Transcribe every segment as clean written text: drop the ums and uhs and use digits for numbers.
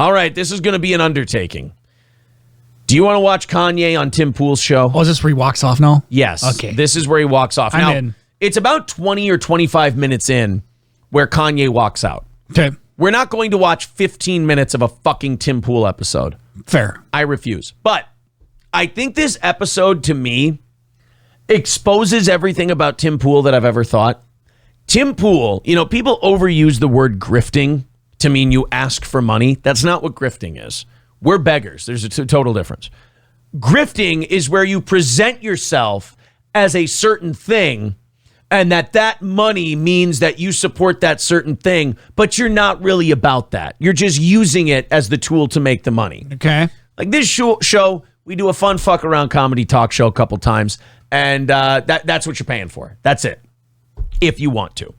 All right, this is going to be an undertaking. Do you want to watch Kanye on Tim Pool's show? Oh, is this where he walks off now? Yes. Okay. This is where he walks off. I'm now, in. It's about 20 or 25 minutes in where Kanye walks out. Okay. We're not going to watch 15 minutes of a fucking Tim Pool episode. Fair. I refuse. But I think this episode, to me, exposes everything about Tim Pool that I've ever thought. Tim Pool, people overuse the word grifting to mean you ask for money. That's not what grifting is. We're beggars. There's a total difference. Grifting is where you present yourself as a certain thing, and that money means that you support that certain thing, but you're not really about that. You're just using it as the tool to make the money. Okay. Like this show, we do a fun fuck around comedy talk show a couple times, and that's what you're paying for. That's it, if you want to.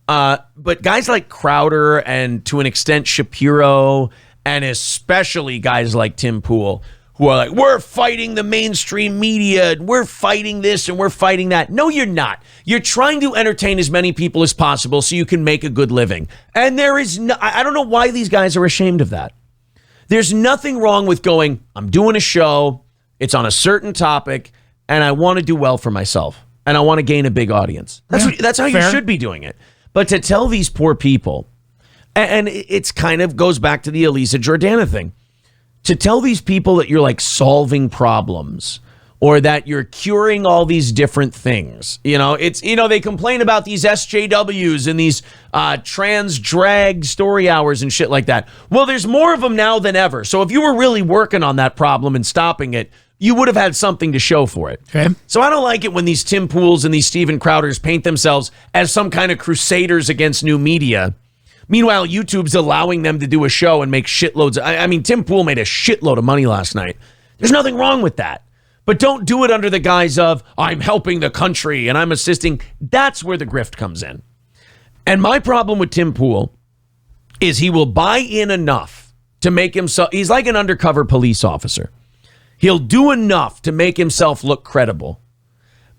But guys like Crowder and to an extent Shapiro, and especially guys like Tim Pool, who are like, we're fighting the mainstream media, and we're fighting this and we're fighting that. No, you're not. You're trying to entertain as many people as possible so you can make a good living. And there is no, I don't know why these guys are ashamed of that. There's nothing wrong with going, I'm doing a show, it's on a certain topic, and I want to do well for myself, and I want to gain a big audience. That's how fair. You should be doing it. But to tell these poor people, and it's kind of goes back to the Elisa Jordana thing, to tell these people that you're like solving problems or that you're curing all these different things. They complain about these SJWs and these trans drag story hours and shit like that. Well, there's more of them now than ever. So if you were really working on that problem and stopping it, you would have had something to show for it. Okay. So I don't like it when these Tim Pools and these Steven Crowders paint themselves as some kind of crusaders against new media. Meanwhile, YouTube's allowing them to do a show and make shitloads. I mean, Tim Pool made a shitload of money last night. There's nothing wrong with that. But don't do it under the guise of, I'm helping the country and I'm assisting. That's where the grift comes in. And my problem with Tim Pool is he will buy in enough to make himself, he's like an undercover police officer. He'll do enough to make himself look credible.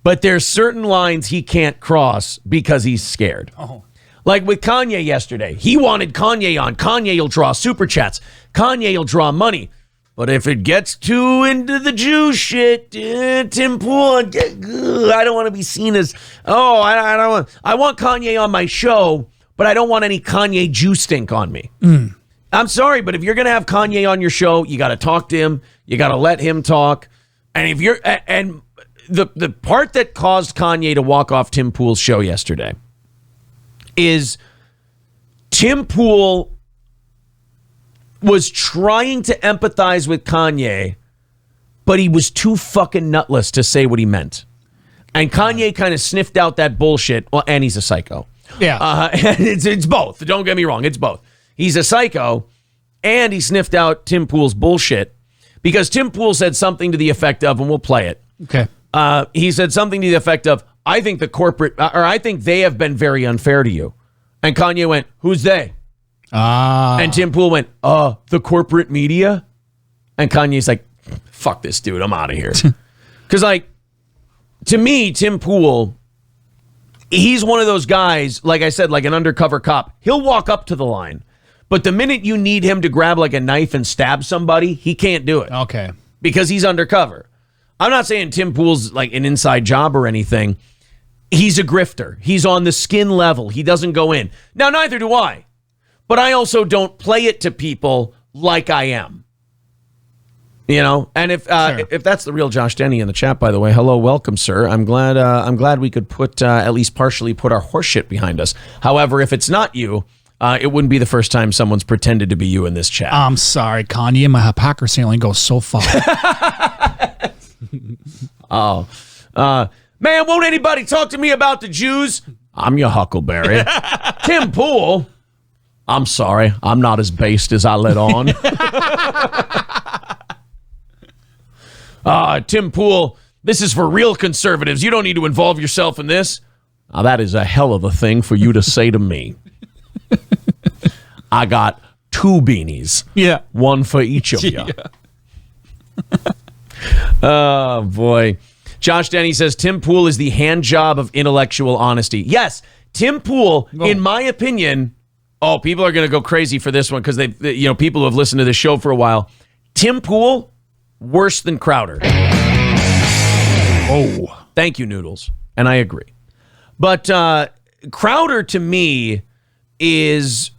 But there's certain lines he can't cross because he's scared. Oh. Like with Kanye yesterday. He wanted Kanye on. Kanye will draw super chats. Kanye will draw money. But if it gets too into the Jew shit, Tim Pool, I don't want to be seen as, I want Kanye on my show, but I don't want any Kanye Jew stink on me. I'm sorry, but if you're going to have Kanye on your show, you got to talk to him. You got to let him talk. And if you're, and the part that caused Kanye to walk off Tim Pool's show yesterday is Tim Pool was trying to empathize with Kanye, but he was too fucking nutless to say what he meant. And Kanye kind of sniffed out that bullshit. Well, and he's a psycho. Yeah. It's both. Don't get me wrong. It's both. He's a psycho, and he sniffed out Tim Pool's bullshit because Tim Pool said something to the effect of, and we'll play it. Okay. He said something to the effect of, I think I think they have been very unfair to you. And Kanye went, who's they? And Tim Pool went, the corporate media? And Kanye's like, fuck this dude, I'm out of here. Because to me, Tim Pool, he's one of those guys, like I said, like an undercover cop. He'll walk up to the line. But the minute you need him to grab like a knife and stab somebody, he can't do it. Okay. Because he's undercover. I'm not saying Tim Pool's like an inside job or anything. He's a grifter. He's on the skin level. He doesn't go in. Now, neither do I. But I also don't play it to people like I am. And if that's the real Josh Denny in the chat, by the way, hello, welcome, sir. I'm glad we could put at least partially put our horseshit behind us. However, if it's not you, it wouldn't be the first time someone's pretended to be you in this chat. I'm sorry, Kanye. My hypocrisy only goes so far. Man, won't anybody talk to me about the Jews? I'm your Huckleberry. Tim Pool. I'm sorry. I'm not as based as I let on. Tim Pool, this is for real conservatives. You don't need to involve yourself in this. Now, that is a hell of a thing for you to say to me. I got 2 beanies. Yeah. One for each of you. Yeah. Oh, boy. Josh Denny says, Tim Pool is the hand job of intellectual honesty. Yes, Tim Pool, in my opinion, Oh, people are going to go crazy for this one because people who have listened to this show for a while. Tim Pool, worse than Crowder. Oh, thank you, Noodles. And I agree. But Crowder to me is,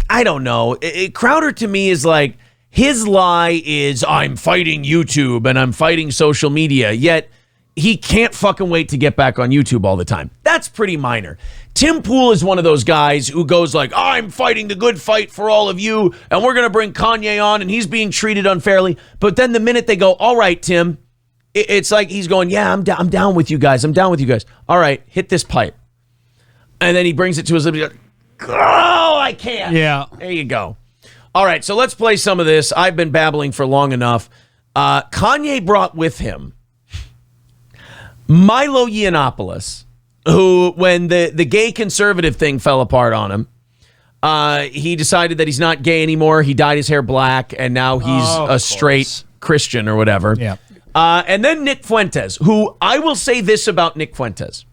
I don't know. Crowder to me is like, his lie is I'm fighting YouTube and I'm fighting social media, yet he can't fucking wait to get back on YouTube all the time. That's pretty minor. Tim Pool is one of those guys who goes like, I'm fighting the good fight for all of you, and we're going to bring Kanye on, and he's being treated unfairly. But then the minute they go, all right, Tim, it's like he's going, yeah, I'm down with you guys. I'm down with you guys. All right, hit this pipe. And then he brings it to his lips. He goes, oh, I can't. Yeah. There you go. All right, so let's play some of this. I've been babbling for long enough. Kanye brought with him Milo Yiannopoulos, who, when the gay conservative thing fell apart on him, he decided that he's not gay anymore. He dyed his hair black, and now he's a straight Christian or whatever. Yeah. And then Nick Fuentes, who I will say this about Nick Fuentes.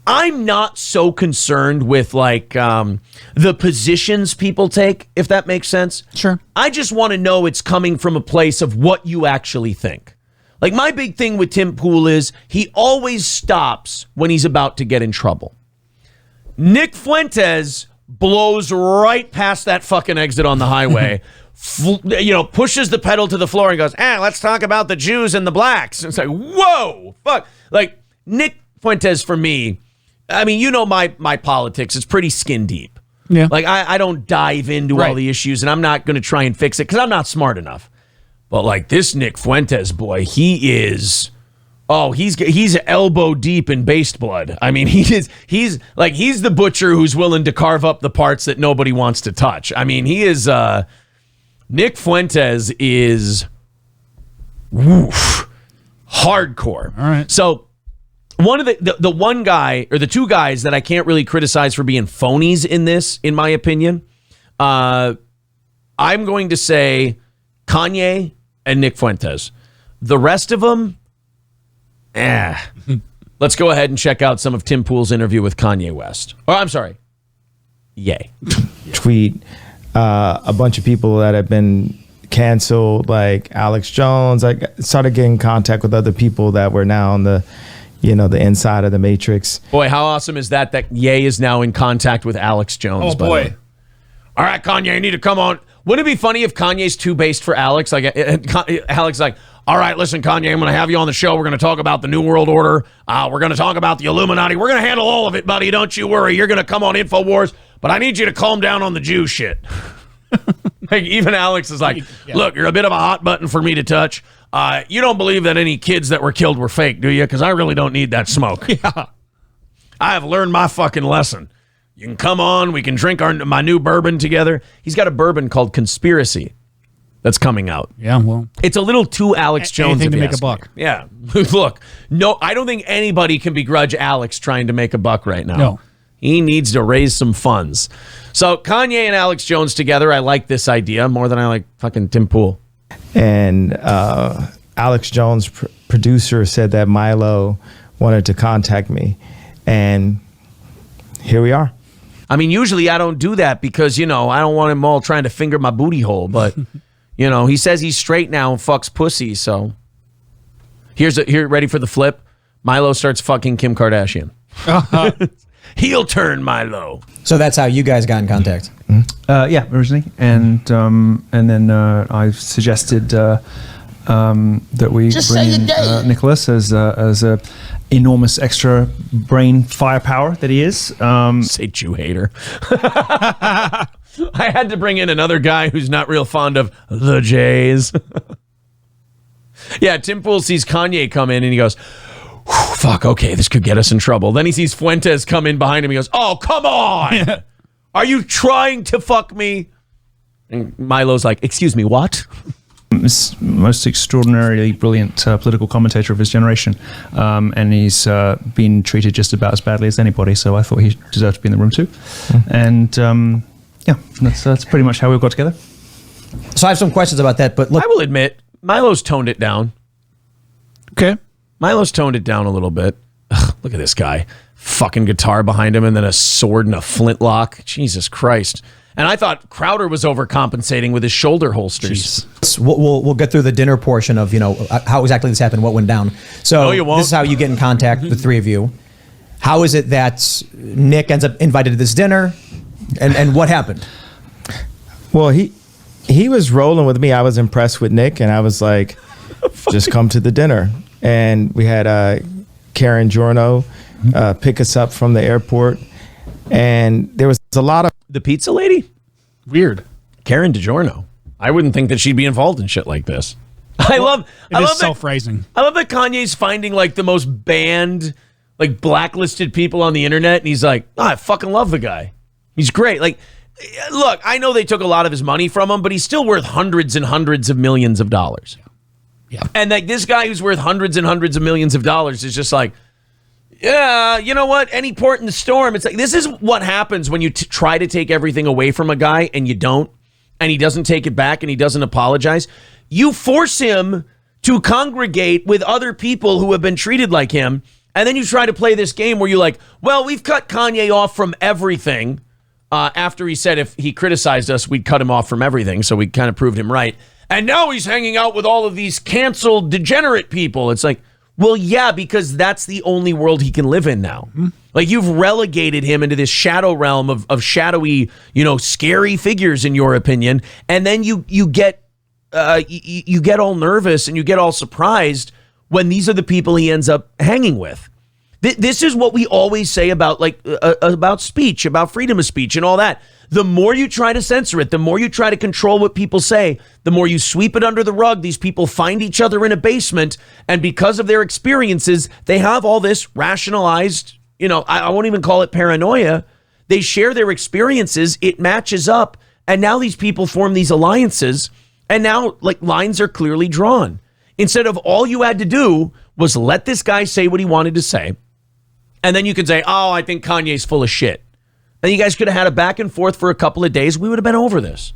I'm not so concerned with like the positions people take, if that makes sense. Sure. I just want to know it's coming from a place of what you actually think. Like my big thing with Tim Pool is he always stops when he's about to get in trouble. Nick Fuentes blows right past that fucking exit on the highway, pushes the pedal to the floor and goes, let's talk about the Jews and the blacks. It's like, whoa, fuck. Like Nick Fuentes for me, I mean, my politics is pretty skin deep. Yeah. Like I don't dive into all the issues, and I'm not going to try and fix it because I'm not smart enough. But like this Nick Fuentes boy, he is, he's elbow deep in based blood. I mean, he's the butcher who's willing to carve up the parts that nobody wants to touch. I mean, he is, Nick Fuentes is, hardcore. All right. So one of the one guy or the two guys that I can't really criticize for being phonies in this, in my opinion, I'm going to say Kanye and Nick Fuentes. The rest of them, Let's go ahead and check out some of Tim Pool's interview with Kanye West. Oh, I'm sorry. Yay. Tweet a bunch of people that have been canceled, like Alex Jones. I started getting in contact with other people that were now on the inside of the matrix. Boy, how awesome is that Ye is now in contact with Alex Jones. Oh, boy. All right, Kanye, you need to come on. Wouldn't it be funny if Kanye's too based for Alex? Like Alex is like, all right, listen, Kanye, I'm going to have you on the show. We're going to talk about the New World Order. We're going to talk about the Illuminati. We're going to handle all of it, buddy. Don't you worry. You're going to come on InfoWars, but I need you to calm down on the Jew shit. Like even Alex is like, look, you're a bit of a hot button for me to touch. You don't believe that any kids that were killed were fake, do you? Because I really don't need that smoke. Yeah. I have learned my fucking lesson. You can come on. We can drink my new bourbon together. He's got a bourbon called Conspiracy that's coming out. Yeah, well. It's a little too Alex Jones. Anything to make a buck. Me. Yeah. Look, no, I don't think anybody can begrudge Alex trying to make a buck right now. No. He needs to raise some funds. So Kanye and Alex Jones together, I like this idea more than I like fucking Tim Pool. And Alex Jones, producer, said that Milo wanted to contact me. And here we are. I mean, usually I don't do that because, I don't want him all trying to finger my booty hole. But, he says he's straight now and fucks pussy. So here, ready for the flip? Milo starts fucking Kim Kardashian. Heel turn Milo. So that's how you guys got in contact? Yeah, originally. And then I suggested that we bring in Nicholas as a enormous extra brain firepower that he is. Say Jew hater. I had to bring in another guy who's not real fond of the Jays. Yeah, Tim Pool sees Kanye come in and he goes, fuck, okay, this could get us in trouble. Then he sees Fuentes come in behind him. He goes, oh, come on. Are you trying to fuck me? And Milo's like, excuse me, what? Most extraordinarily brilliant political commentator of his generation, and he's been treated just about as badly as anybody, so I thought he deserved to be in the room too. And that's pretty much how we got together. So I have some questions about that, but look, I will admit, Milo's toned it down. Okay. Milo's toned it down a little bit. Ugh, look at this guy. fucking guitar behind him and then a sword and a flintlock. Jesus Christ. And I thought Crowder was overcompensating with his shoulder holsters. Jeez. We'll get through the dinner portion of how exactly this happened, what went down. So No, you won't. this is how you get in contact with the three of you. How is it that Nick ends up invited to this dinner, and what happened? Well, he was rolling with me. I was impressed with Nick, and I was like, just come to the dinner. And we had Karen Giorno pick us up from the airport, and there was a lot of The pizza lady? Weird. Karen DiGiorno. I wouldn't think that she'd be involved in shit like this. I love It is that self-raising. I love that Kanye's finding like the most banned, like blacklisted people on the internet, and he's like, I fucking love the guy. He's great. Like, look, I know they took a lot of his money from him, but he's still worth hundreds and hundreds of millions of dollars. Yeah. And like this guy who's worth hundreds and hundreds of millions of dollars is just like, yeah, you know what? Any port in the storm. It's like, this is what happens when you try to take everything away from a guy and you don't, and he doesn't take it back and he doesn't apologize. You force him to congregate with other people who have been treated like him. And then you try to play this game where you're like, well, we've cut Kanye off from everything. After he said if he criticized us, we'd cut him off from everything. So we kind of proved him right. And now he's hanging out with all of these canceled degenerate people. It's like, well, yeah, because that's the only world he can live in now. Like, you've relegated him into this shadow realm of shadowy, scary figures, in your opinion. And then you get all nervous and you get all surprised when these are the people he ends up hanging with. This is what we always say about about speech, about freedom of speech and all that. The more you try to censor it, the more you try to control what people say, the more you sweep it under the rug. These people find each other in a basement, and because of their experiences, they have all this rationalized, I won't even call it paranoia. They share their experiences, it matches up, and now these people form these alliances, and now lines are clearly drawn. Instead of all you had to do was let this guy say what he wanted to say, and then you could say, oh, I think Kanye's full of shit. And you guys could have had a back and forth for a couple of days. We would have been over this.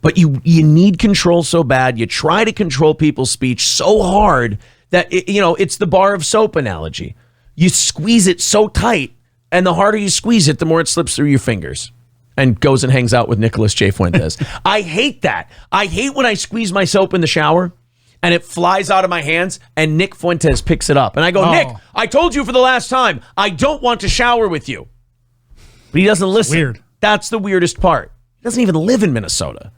But you need control so bad. You try to control people's speech so hard that, it's the bar of soap analogy. You squeeze it so tight, and the harder you squeeze it, the more it slips through your fingers and goes and hangs out with Nicholas J. Fuentes. I hate that. I hate when I squeeze my soap in the shower and it flies out of my hands and Nick Fuentes picks it up. And I go, Nick, I told you for the last time, I don't want to shower with you. But he doesn't listen. Weird. That's the weirdest part. He doesn't even live in Minnesota.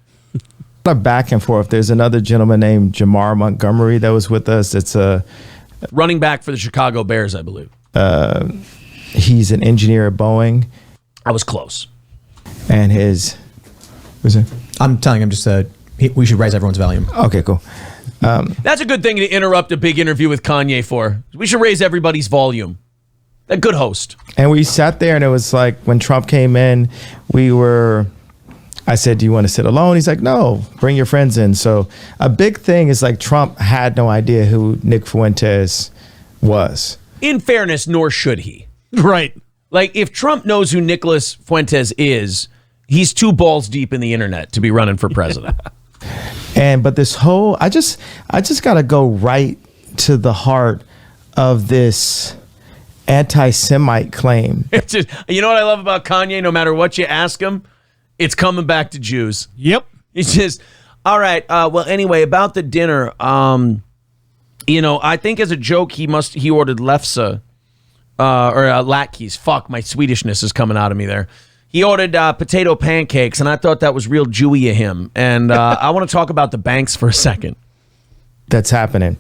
back and forth. There's another gentleman named Jamar Montgomery that was with us. It's a running back for the Chicago Bears, I believe. He's an engineer at Boeing. I was close. And was it? I'm telling him just we should raise everyone's volume. Okay, cool. That's a good thing to interrupt a big interview with Kanye for. We should raise everybody's volume. A good host. And we sat there, and it was like when Trump came in, I said, do you want to sit alone? He's like, no, bring your friends in. So a big thing is like Trump had no idea who Nick Fuentes was. In fairness, nor should he. Right. Like, if Trump knows who Nicholas Fuentes is, he's 2 balls deep in the internet to be running for president. But this whole, I just got to go right to the heart of this anti-Semite claim. It's just, you know what I love about Kanye? No matter what you ask him, it's coming back to Jews. Yep. He's just, all right. Well, anyway, about the dinner, I think as a joke, he ordered lefse or latkes. Fuck, my Swedishness is coming out of me there. He ordered potato pancakes, and I thought that was real Jewy of him. And I want to talk about the banks for a second. That's happening.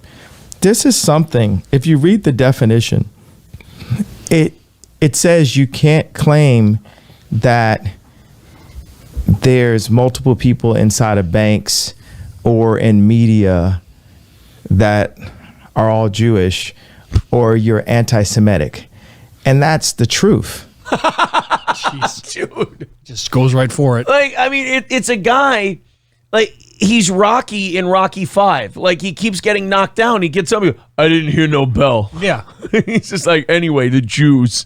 This is something, if you read the definition, it says you can't claim that there's multiple people inside of banks or in media that are all Jewish or you're anti-Semitic. And that's the truth. Jeez. Dude. Just goes right for it. Like, I mean, it's a guy, like, he's Rocky in Rocky 5. Like, he keeps getting knocked down. He gets up and goes, I didn't hear no bell. Yeah. He's just like, anyway, the Jews.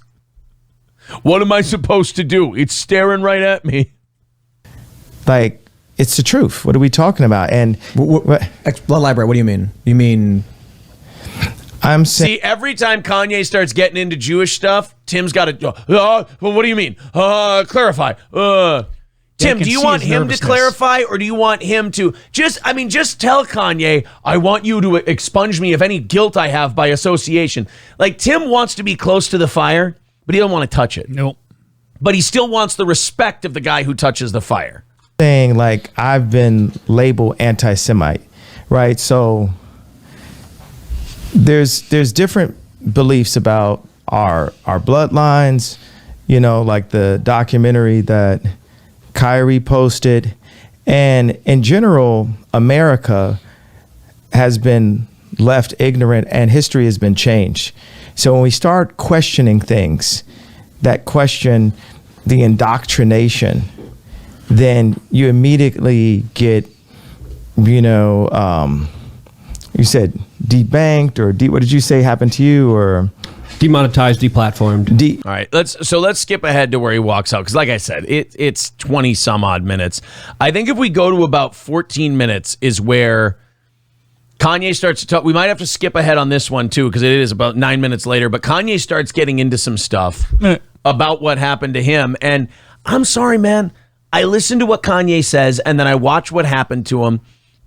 What am I supposed to do? It's staring right at me. Like, it's the truth. What are we talking about? And Elaborate. What do you mean? You mean I'm saying, See, every time Kanye starts getting into Jewish stuff, Tim's got to, well, what do you mean? Clarify. Tim, do you want him to clarify, or do you want him to just tell Kanye, I want you to expunge me of any guilt I have by association. Like, Tim wants to be close to the fire, but he don't want to touch it. Nope. But he still wants the respect of the guy who touches the fire. saying like I've been labeled anti-Semite, right? So there's different beliefs about our bloodlines, you know, like the documentary that Kyrie posted, and in general, America has been left ignorant and history has been changed. So when we start questioning things that question the indoctrination, then you immediately get, you know, you said debanked, or what did you say happened to you, or demonetized, deplatformed. All right, let's skip ahead to where he walks out, because like I said, it's 20 some odd minutes. I think if we go to about 14 minutes is where Kanye starts to talk. We might have to skip ahead on this one too, because it is about 9 minutes later, but Kanye starts getting into some stuff about what happened to him. And I'm sorry, man, I listen to what Kanye says and then I watch what happened to him,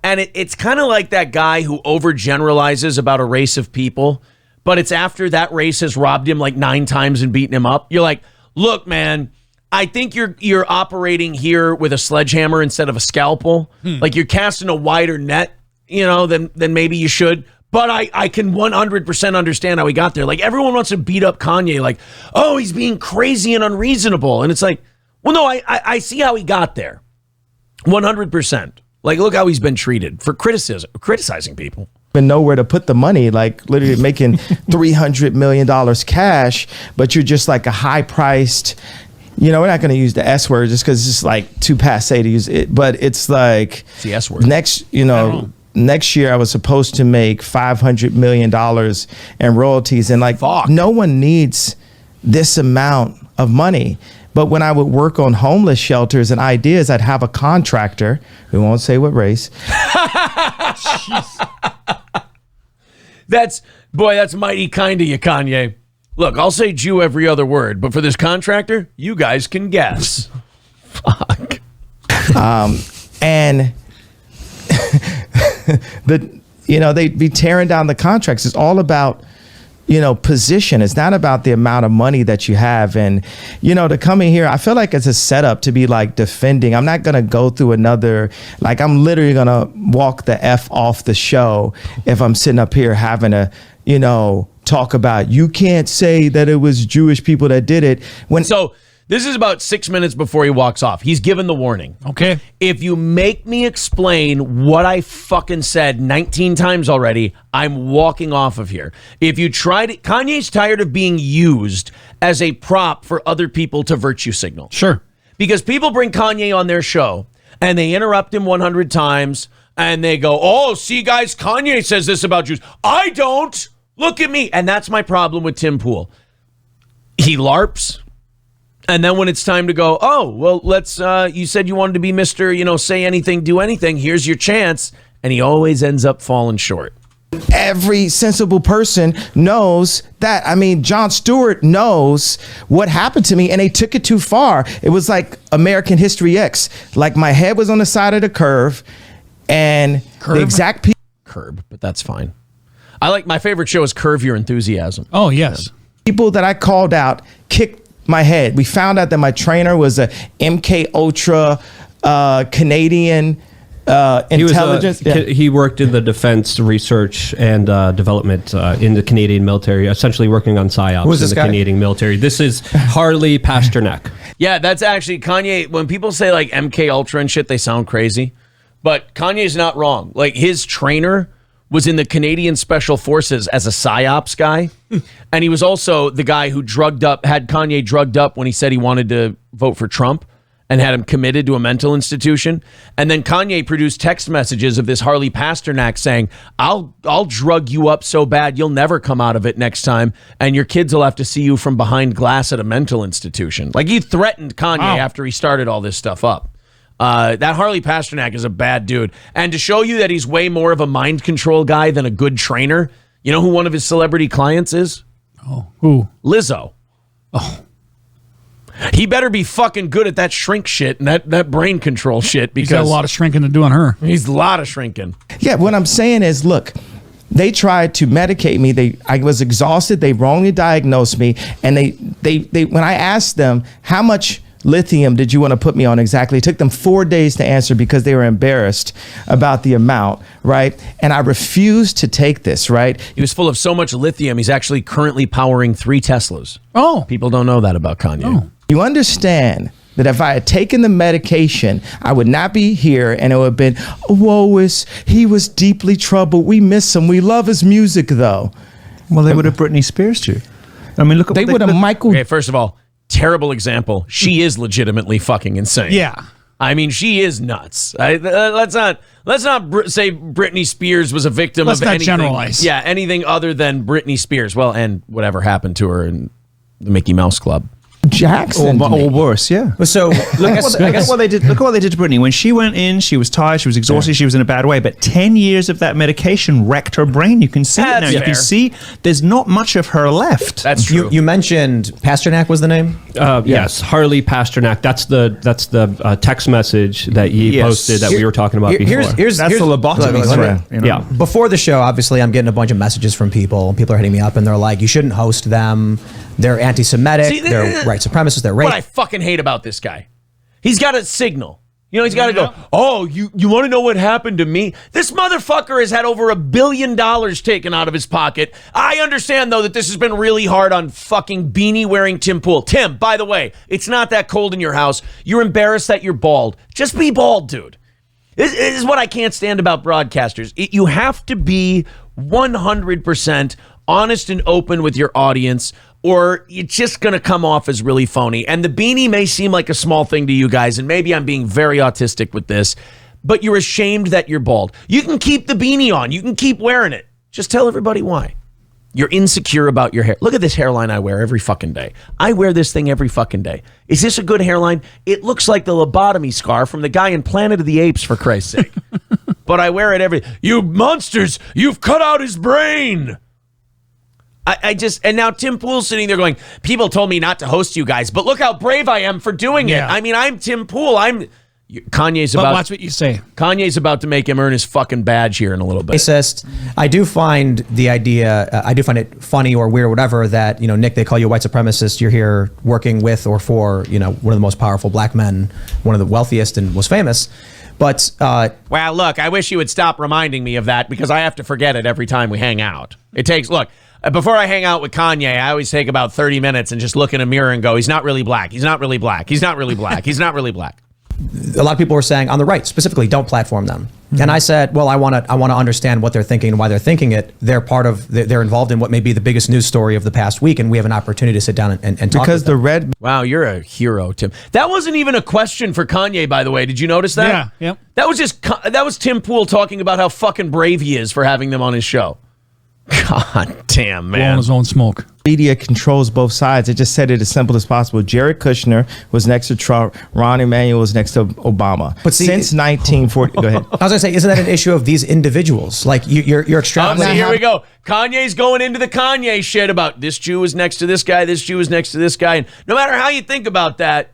and it's kind of like that guy who overgeneralizes about a race of people, but it's after that race has robbed him like 9 times and beaten him up. You're like, look, man, I think you're operating here with a sledgehammer instead of a scalpel. Like, you're casting a wider net, you know, than maybe you should. But I can 100% understand how he got there. Like, everyone wants to beat up Kanye, like, oh, he's being crazy and unreasonable. And it's like, well, no, I see how he got there. 100%. Like, look how he's been treated for criticizing people. Know where to put the money, like literally making $300 million cash, but you're just like a high priced, you know, we're not going to use the S word just because it's like too passe to use it, but it's like it's the S word. Next year I was supposed to make $500 million in royalties, and like no one needs this amount of money. But when I would work on homeless shelters and ideas, I'd have a contractor, we won't say what race. That's mighty kind of you, Kanye. Look, I'll say Jew every other word, but for this contractor, you guys can guess. Fuck. And they'd be tearing down the contracts. It's all about, you know, position. It's not about the amount of money that you have. And, you know, to come in here, I feel like it's a setup to be like defending. I'm not going to go through another, like, I'm literally going to walk the F off the show if I'm sitting up here having to, you know, talk about, you can't say that it was Jewish people that did it. So this is about 6 minutes before he walks off. He's given the warning. Okay. If you make me explain what I fucking said 19 times already, I'm walking off of here. If you try to, Kanye's tired of being used as a prop for other people to virtue signal. Sure. Because people bring Kanye on their show and they interrupt him 100 times and they go, oh, see guys, Kanye says this about Jews. I don't. Look at me. And that's my problem with Tim Pool. He LARPs. And then when it's time to go, oh, well, let's, you said you wanted to be Mr., you know, say anything, do anything. Here's your chance. And he always ends up falling short. Every sensible person knows that. I mean, Jon Stewart knows what happened to me, and they took it too far. It was like American History X. Like, my head was on the side of the curve, and the exact curb, but that's fine. I like, my favorite show is Curve Your Enthusiasm. Oh, yes. People that I called out kicked my head. We found out that my trainer was a MK Ultra Canadian intelligence. He worked in the defense research and development in the Canadian military, essentially working on psyops in the Canadian military. This is Harley Pasternak. Yeah, that's actually Kanye. When people say like MK Ultra and shit, they sound crazy, but Kanye's not wrong. Like, his trainer was in the Canadian Special Forces as a psyops guy. And he was also the guy who had Kanye drugged up when he said he wanted to vote for Trump and had him committed to a mental institution. And then Kanye produced text messages of this Harley Pasternak saying, I'll drug you up so bad you'll never come out of it next time, and your kids will have to see you from behind glass at a mental institution. Like, he threatened Kanye after he started all this stuff up. That Harley Pasternak is a bad dude. And to show you that he's way more of a mind control guy than a good trainer, You know who one of his celebrity clients is? Oh, who? Lizzo. Oh, He better be fucking good at that shrink shit and that brain control shit he's got a because lot of shrinking to do on her. he's a lot of shrinking. Yeah, what I'm saying is, look, they tried to medicate me. I was exhausted. They wrongly diagnosed me, and they when I asked them how much lithium did you want to put me on exactly, it took them 4 days to answer because they were embarrassed about the amount, right? And I refused to take this, right? He was full of so much lithium, he's actually currently powering 3 Teslas. Oh, People don't know that about Kanye. Oh. You understand that if I had taken the medication, I would not be here, and it would have been, he was deeply troubled. We miss him. We love his music, though. Well, they would have Britney Spears you. I mean, look at They what would have Michael. Okay, first of all, terrible example. She is legitimately fucking insane. yeah. I mean, she is nuts. Let's not say Britney Spears was a victim Let's of not anything. generalize. Yeah, anything other than Britney Spears. Well, and whatever happened to her in the Mickey Mouse Club. Jackson. or worse, yeah. So Look at what they did. Look at what they did to Britney. When she went in, she was tired, she was exhausted, she was in a bad way. But 10 years of that medication wrecked her brain. You can see it That's now. You fair. can see there's not much of her left. That's true. you mentioned Pasternak was the name. Yes, Harley Pasternak. That's the text message that he Yes. posted that we were talking about before. Here's That's the lobotomy look, threat. You know? Yeah. Before the show, obviously, I'm getting a bunch of messages from people. People are hitting me up, and they're like, "You shouldn't host them. They're anti-Semitic. See, they're white supremacists. They're What I racist." fucking hate about this guy. He's got a signal. You know, he's got to go, oh, you want to know what happened to me? This motherfucker has had over $1 billion taken out of his pocket. I understand, though, that this has been really hard on fucking beanie-wearing Tim Pool. Tim, by the way, it's not that cold in your house. You're embarrassed that you're bald. Just be bald, dude. This is what I can't stand about broadcasters. You have to be 100% honest and open with your audience, or it's just going to come off as really phony. And the beanie may seem like a small thing to you guys, and maybe I'm being very autistic with this, but you're ashamed that you're bald. You can keep the beanie on. You can keep wearing it. Just tell everybody why. You're insecure about your hair. Look at this hairline I wear every fucking day. I wear this thing every fucking day. Is this a good hairline? It looks like the lobotomy scar from the guy in Planet of the Apes, for Christ's sake. But I wear it every... You monsters! You've cut out his brain! I just... And now Tim Pool's sitting there going, people told me not to host you guys, but look how brave I am for doing it. Yeah. I mean, I'm Tim Pool. Kanye's But about... watch what you say. Kanye's about to make him earn his fucking badge here in a little bit. Racist. I do find the idea. I do find it funny or weird, or whatever. That Nick, they call you a white supremacist. You're here working with or for one of the most powerful black men, one of the wealthiest and most famous. But Well, look, I wish you would stop reminding me of that because I have to forget it every time we hang out. It takes, look, before I hang out with Kanye, I always take about 30 minutes and just look in a mirror and go, he's not really black. He's not really black. He's not really black. He's not really black. a lot of people were saying on the right specifically, don't platform them. Mm-hmm. And I said, well, I want to understand what they're thinking and why they're thinking it. They're they're involved in what may be the biggest news story of the past week, and we have an opportunity to sit down and talk. Because the red. Wow, you're a hero, Tim. That wasn't even a question for Kanye, by the way. Did you notice that? Yeah, yep. That was Tim Pool talking about how fucking brave he is for having them on his show. God damn, Blowing man. his own smoke. Media controls both sides. It just said it as simple as possible. Jared Kushner was next to Trump. Ron Emanuel was next to Obama. But see, since 1940, go ahead. I was gonna say, isn't that an issue of these individuals? Like you're extrapolating. Here we go. Kanye's going into the Kanye shit about this Jew is next to this guy, this Jew is next to this guy. And no matter how you think about that,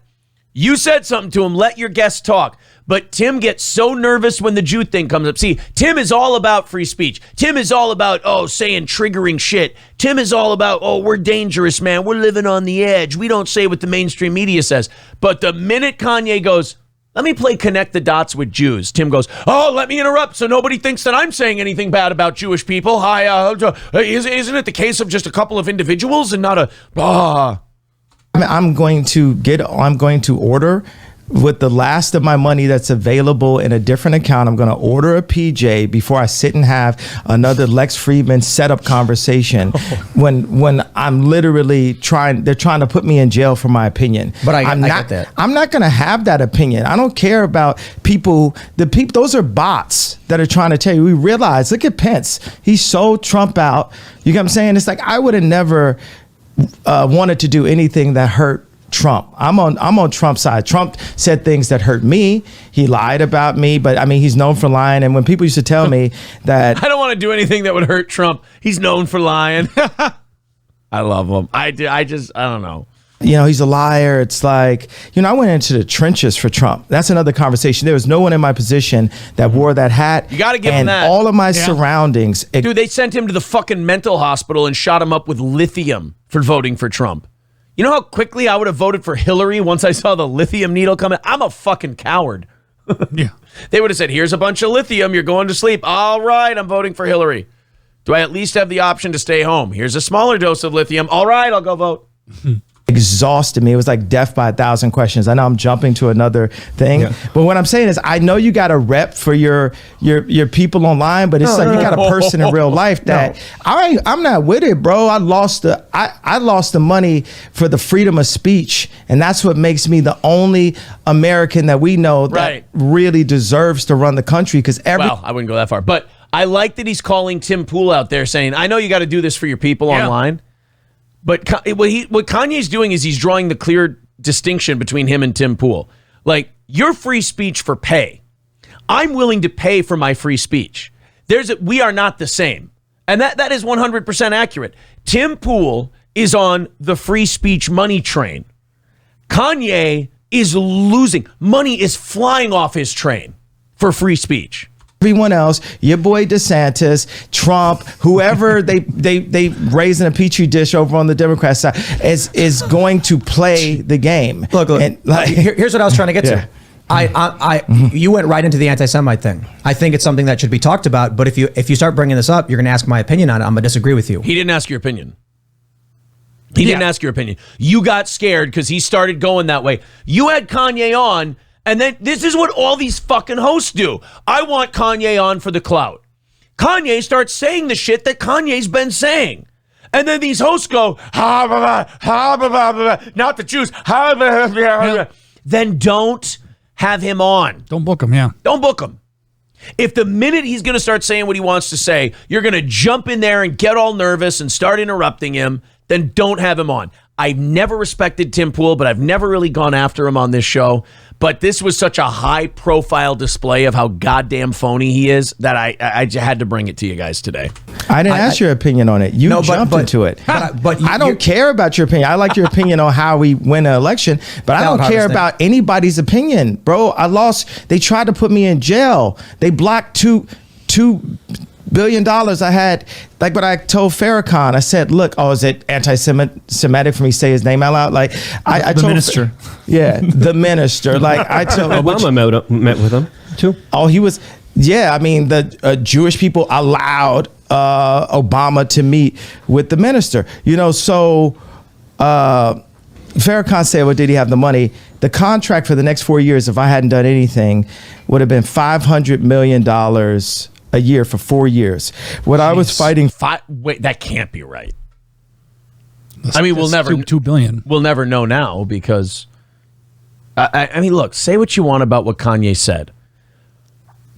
you said something to him. Let your guests talk. But Tim gets so nervous when the Jew thing comes up. See, Tim is all about free speech. Tim is all about, saying triggering shit. Tim is all about, we're dangerous, man. We're living on the edge. We don't say what the mainstream media says. But the minute Kanye goes, let me play connect the dots with Jews, Tim goes, let me interrupt so nobody thinks that I'm saying anything bad about Jewish people. Isn't it the case of just a couple of individuals and not a... I'm going to order with the last of my money that's available in a different account. I'm going to order a PJ before I sit and have another Lex Friedman setup conversation when I'm literally they're trying to put me in jail for my opinion. But I get that. I'm not going to have that opinion. I don't care about people. Those are bots that are trying to tell you. We realize, look at Pence. He sold Trump out. You get what I'm saying? It's like I would have never wanted to do anything that hurt Trump. I'm on Trump's side. Trump said things that hurt me. He lied about me, but I mean, he's known for lying. And when people used to tell me that I don't want to do anything that would hurt Trump. He's known for lying. I love him. I don't know. You know, he's a liar. It's like, you know, I went into the trenches for Trump. That's another conversation. There was no one in my position that wore that hat. You got to give him and that. all of my surroundings. Dude, they sent him to the fucking mental hospital and shot him up with lithium for voting for Trump. You know how quickly I would have voted for Hillary once I saw the lithium needle coming? I'm a fucking coward. Yeah. They would have said, here's a bunch of lithium. You're going to sleep. All right, I'm voting for Hillary. Do I at least have the option to stay home? Here's a smaller dose of lithium. All right, I'll go vote. Exhausted me. It was like death by 1,000 questions. I know I'm jumping to another thing, but what I'm saying is, I know you got a rep for your people online, but it's like you got a person in real life that I'm not with it, bro. I lost the money for the freedom of speech, and that's what makes me the only American that we know that really deserves to run the country. Because well, I wouldn't go that far, but I like that he's calling Tim Pool out there saying, I know you got to do this for your people online. But what Kanye's doing is he's drawing the clear distinction between him and Tim Pool. Like, you're free speech for pay. I'm willing to pay for my free speech. We are not the same. And that is 100% accurate. Tim Pool is on the free speech money train. Kanye is losing. Money is flying off his train for free speech. Everyone else, your boy DeSantis, Trump, whoever they raise in a petri dish over on the Democrat side is going to play the game. Look, and here's what I was trying to get to. You went right into the anti-Semite thing. I think it's something that should be talked about. But if you start bringing this up, you're going to ask my opinion on it. I'm going to disagree with you. He didn't ask your opinion. He didn't ask your opinion. You got scared because he started going that way. You had Kanye on. And then this is what all these fucking hosts do. I want Kanye on for the clout. Kanye starts saying the shit that Kanye's been saying. And then these hosts go, ha, blah, blah, ha, blah, blah, blah, not the Jews. Ha, blah, blah, blah. Then don't have him on. Don't book him, yeah. Don't book him. If the minute he's going to start saying what he wants to say, you're going to jump in there and get all nervous and start interrupting him, then don't have him on. I've never respected Tim Pool, but I've never really gone after him on this show. But this was such a high-profile display of how goddamn phony he is that I had to bring it to you guys today. I didn't ask your opinion on it. You jumped into it. But I don't care about your opinion. I like your opinion on how we win an election, but I don't care about anybody's opinion, bro. They tried to put me in jail. They blocked $2 billion I had. Like what I told Farrakhan, I said, look, is it anti-Semitic for me to say his name out loud? Like I told minister. The minister. Like I told Obama met with him too. Oh, he was. Yeah, I mean, the Jewish people allowed Obama to meet with the minister. You know, so Farrakhan said, well, did he have the money? The contract for the next 4 years, if I hadn't done anything, would have been $500 million a year for 4 years. What I was fighting. Wait, that can't be right. I mean, we'll never $2 billion. We'll never know now because. I mean, look, say what you want about what Kanye said,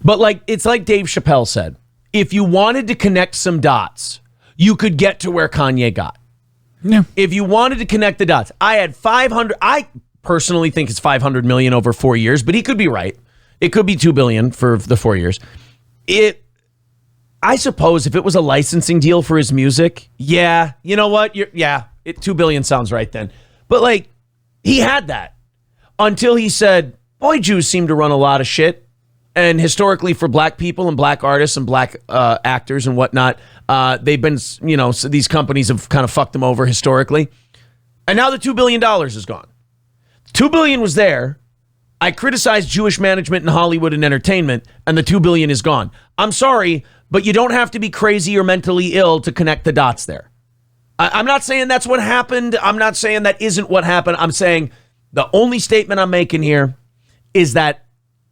but it's like Dave Chappelle said. If you wanted to connect some dots, you could get to where Kanye got. Yeah. If you wanted to connect the dots, I had 500. I personally think it's 500 million over 4 years, but he could be right. It could be 2 billion for the 4 years. I suppose if it was a licensing deal for his music, yeah, you know what? 2 billion sounds right then. But he had that until he said, boy, Jews seem to run a lot of shit. And historically for black people and black artists and black actors and whatnot, they've been, so these companies have kind of fucked them over historically. And now the $2 billion is gone. $2 billion was there. I criticized Jewish management in Hollywood and entertainment, and the $2 billion is gone. I'm sorry, but you don't have to be crazy or mentally ill to connect the dots there. I'm not saying that's what happened. I'm not saying that isn't what happened. I'm saying the only statement I'm making here is that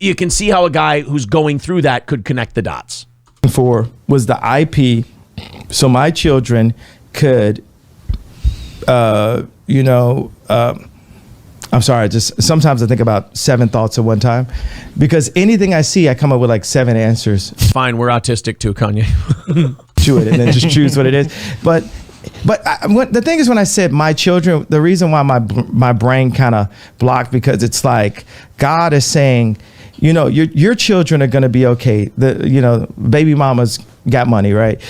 you can see how a guy who's going through that could connect the dots. For was the IP, so my children could, I'm sorry, just sometimes I think about 7 thoughts at one time because anything I see, I come up with 7 answers. Fine, we're autistic too, Kanye. To it and then just choose what it is. But But the thing is, when I said my children, the reason why my brain kind of blocked, because it's like God is saying, you know, your children are going to be okay. Baby mama's got money, right?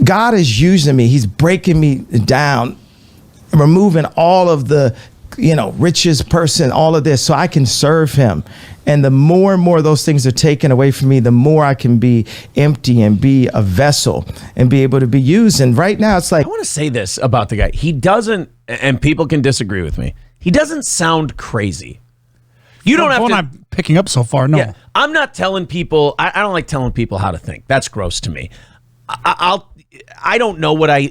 God is using me. He's breaking me down, removing all of the, richest person, all of this, so I can serve him. And the more and more those things are taken away from me, the more I can be empty and be a vessel and be able to be used. And right now it's like, I want to say this about the guy. He doesn't, and people can disagree with me, he doesn't sound crazy. You don't have to. I'm picking up so far. No, yeah, I'm not telling people. I don't like telling people how to think. That's gross to me. I don't know what I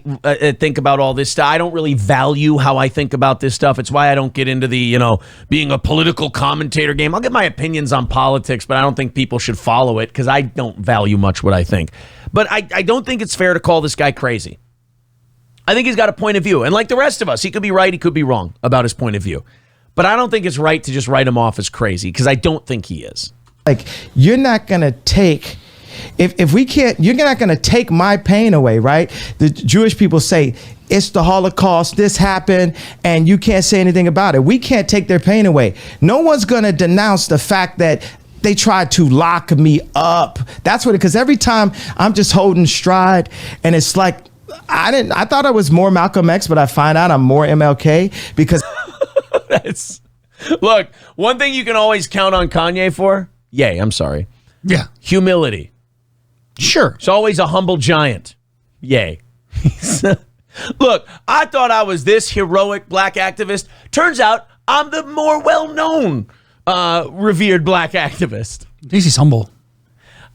think about all this stuff. I don't really value how I think about this stuff. It's why I don't get into the, being a political commentator game. I'll get my opinions on politics, but I don't think people should follow it because I don't value much what I think. But I don't think it's fair to call this guy crazy. I think he's got a point of view. And like the rest of us, he could be right, he could be wrong about his point of view. But I don't think it's right to just write him off as crazy because I don't think he is. Like, you're not going to take... If we can't, you're not going to take my pain away, right? The Jewish people say it's the Holocaust, this happened, and you can't say anything about it. We can't take their pain away. No one's going to denounce the fact that they tried to lock me up. That's what because every time I'm just holding stride, and it's like, I thought I was more Malcolm X, but I find out I'm more MLK because look, one thing you can always count on Kanye for, Yeah. humility. Sure. He's always a humble giant. Yay. Look, I thought I was this heroic black activist. Turns out I'm the more well-known, revered black activist. At least he's humble.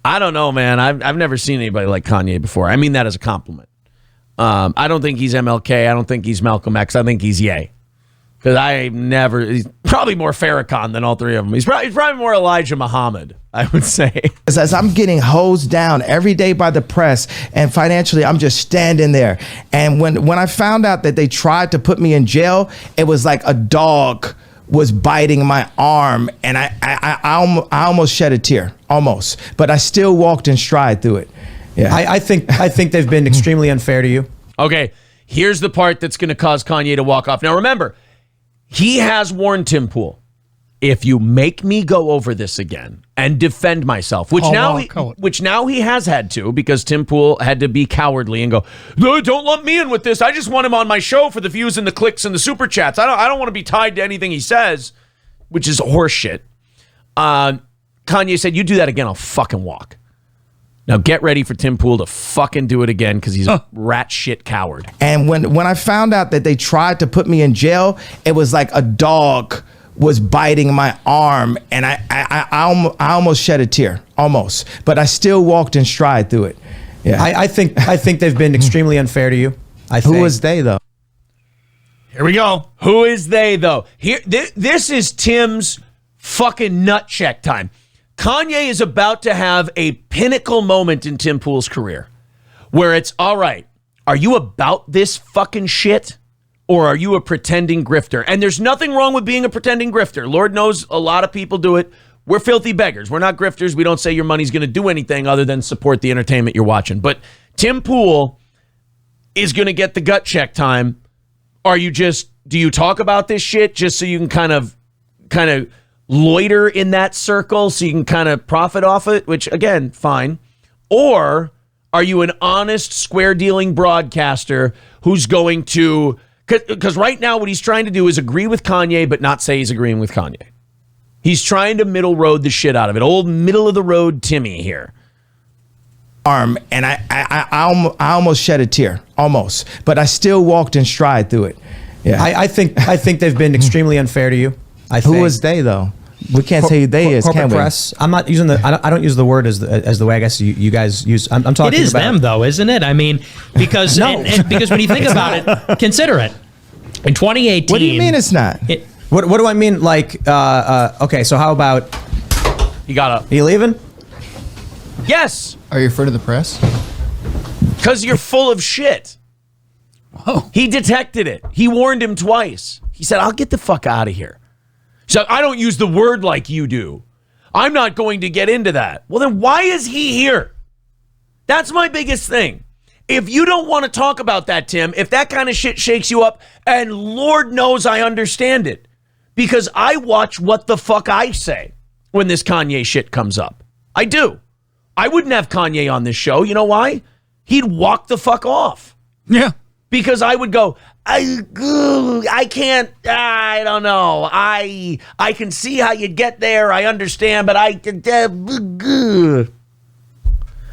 I don't know, man. I've never seen anybody like Kanye before. I mean that as a compliment. I don't think he's MLK. I don't think he's Malcolm X. I think he's Ye. Because he's probably more Farrakhan than all three of them. He's probably more Elijah Muhammad, I would say. As I'm getting hosed down every day by the press and financially, I'm just standing there. And when I found out that they tried to put me in jail, it was like a dog was biting my arm, and I almost shed a tear, almost. But I still walked in stride through it. Yeah, I think they've been extremely unfair to you. Okay, here's the part that's going to cause Kanye to walk off. Now remember, he has warned Tim Pool, if you make me go over this again and defend myself, which now he has had to, because Tim Pool had to be cowardly and go, no, don't lump me in with this. I just want him on my show for the views and the clicks and the super chats. I don't want to be tied to anything he says, which is horseshit. Kanye said, you do that again, I'll fucking walk. Now get ready for Tim Pool to fucking do it again because he's a rat shit coward. And when I found out that they tried to put me in jail, it was like a dog was biting my arm, and I almost shed a tear, almost. But I still walked in stride through it. Yeah, I think they've been extremely unfair to you. Who was they though? Here we go. Who is they though? This is Tim's fucking nut check time. Kanye is about to have a pinnacle moment in Tim Pool's career where it's, all right, are you about this fucking shit or are you a pretending grifter? And there's nothing wrong with being a pretending grifter. Lord knows a lot of people do it. We're filthy beggars. We're not grifters. We don't say your money's going to do anything other than support the entertainment you're watching. But Tim Pool is going to get the gut check time. Do you talk about this shit just so you can kind of loiter in that circle so you can kind of profit off it, which again, fine. Or are you an honest, square dealing broadcaster who's going to, because right now what he's trying to do is agree with Kanye, but not say he's agreeing with Kanye. He's trying to middle road the shit out of it. Old middle of the road Timmy here. And I almost shed a tear, almost. But I still walked in stride through it. Yeah, I think they've been extremely unfair to you. Who was they though? We can't say who they is, can we? Press. I'm not using I don't use the word as the way I guess you guys use. I'm talking. It is about them though, isn't it? I mean, because because when you think about it, consider it. In 2018. What do you mean it's not? What do I mean? Like, okay, so how about? You got up. Are you leaving? Yes. Are you referring to the press? Because you're full of shit. Oh. He detected it. He warned him twice. He said, I'll get the fuck out of here. So I don't use the word like you do. I'm not going to get into that. Well, then why is he here? That's my biggest thing. If you don't want to talk about that, Tim, if that kind of shit shakes you up, and Lord knows I understand it, because I watch what the fuck I say when this Kanye shit comes up. I do. I wouldn't have Kanye on this show. You know why? He'd walk the fuck off. Yeah. Because I would go, I can't, I don't know. I can see how you'd get there. I understand, but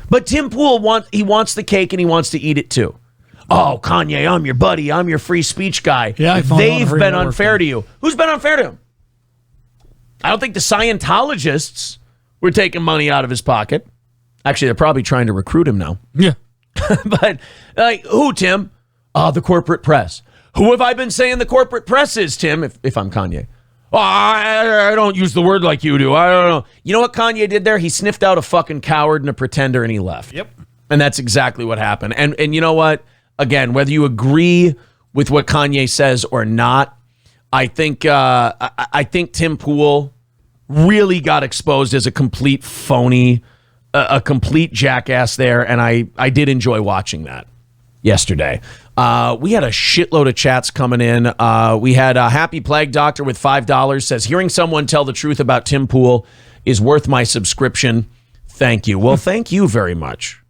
But Tim Pool wants the cake and he wants to eat it too. Oh, Kanye, I'm your buddy. I'm your free speech guy. Yeah, they've been unfair to you. Who's been unfair to him? I don't think the Scientologists were taking money out of his pocket. Actually, they're probably trying to recruit him now. Yeah. But like, who, Tim? The corporate press. Who have I been saying the corporate press is, Tim, if I'm Kanye? Oh, I don't use the word like you do. I don't know. You know what Kanye did there? He sniffed out a fucking coward and a pretender and he left. Yep. And that's exactly what happened. And you know what? Again, whether you agree with what Kanye says or not, I think Tim Pool really got exposed as a complete phony, a complete jackass there. And I did enjoy watching that yesterday. We had a shitload of chats coming in. We had a Happy Plague Doctor with $5 says, hearing someone tell the truth about Tim Pool is worth my subscription. Thank you. Well, thank you very much.